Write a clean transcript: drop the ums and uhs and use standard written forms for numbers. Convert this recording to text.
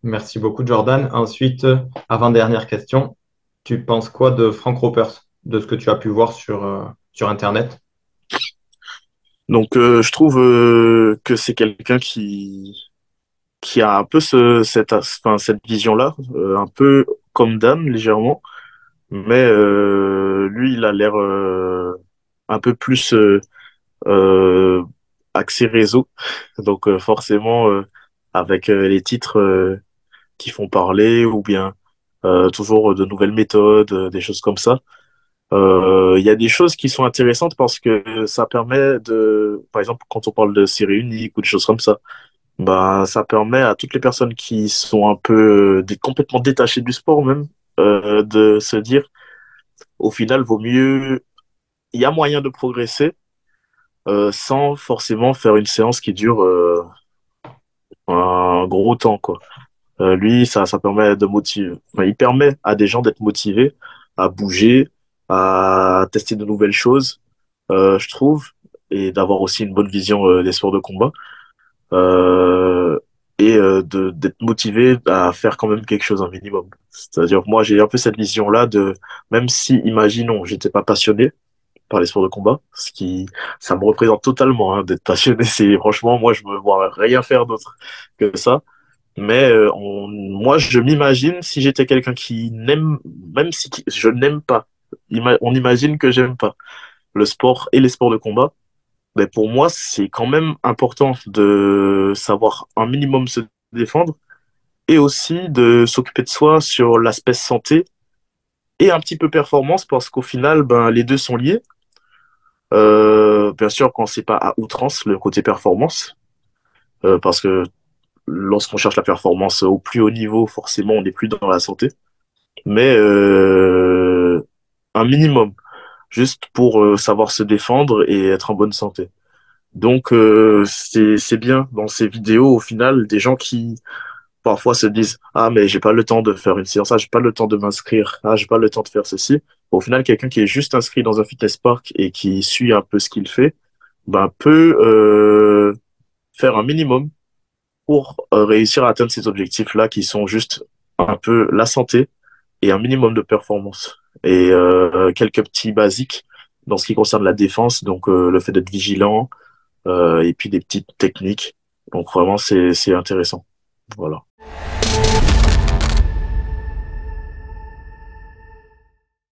Merci beaucoup, Jordan. Ensuite, avant-dernière question, tu penses quoi de Frank Ropers, de ce que tu as pu voir sur Internet? Je trouve que c'est quelqu'un qui a un peu cette vision-là, un peu comme Dan, légèrement, mais lui, il a l'air un peu plus euh, axé réseau. Forcément, avec les titres qui font parler, ou bien toujours de nouvelles méthodes, des choses comme ça. Il y a des choses qui sont intéressantes parce que ça permet de, par exemple, quand on parle de série unique ou des choses comme ça, bah, ça permet à toutes les personnes qui sont un peu complètement détachées du sport même, de se dire, au final, vaut mieux, il y a moyen de progresser sans forcément faire une séance qui dure un gros temps, quoi. Lui, ça permet de motiver, enfin, il permet à des gens d'être motivés, à bouger, à tester de nouvelles choses, je trouve, et d'avoir aussi une bonne vision des sports de combat. D'être motivé à faire quand même quelque chose un minimum. C'est-à-dire moi j'ai un peu cette vision-là de même si imaginons j'étais pas passionné par les sports de combat, ce qui ça me représente totalement hein, d'être passionné. C'est franchement moi je me vois rien faire d'autre que ça. Mais moi je m'imagine si j'étais quelqu'un qui n'aime même si je n'aime pas. On imagine que j'aime pas le sport et les sports de combat. Mais pour moi, c'est quand même important de savoir un minimum se défendre et aussi de s'occuper de soi sur l'aspect santé et un petit peu performance parce qu'au final, ben, les deux sont liés. Bien sûr, quand c'est pas à outrance, le côté performance, parce que lorsqu'on cherche la performance au plus haut niveau, forcément, on n'est plus dans la santé. Mais un minimum, juste pour savoir se défendre et être en bonne santé. C'est bien dans ces vidéos, au final, des gens qui parfois se disent, ah, mais j'ai pas le temps de faire une séance, ah, j'ai pas le temps de m'inscrire, ah, j'ai pas le temps de faire ceci. Au final, quelqu'un qui est juste inscrit dans un fitness park et qui suit un peu ce qu'il fait, ben, peut faire un minimum pour réussir à atteindre ces objectifs-là qui sont juste un peu la santé et un minimum de performance. Et quelques petits basiques dans ce qui concerne la défense, le fait d'être vigilant, et puis des petites techniques. Donc vraiment, c'est intéressant. Voilà.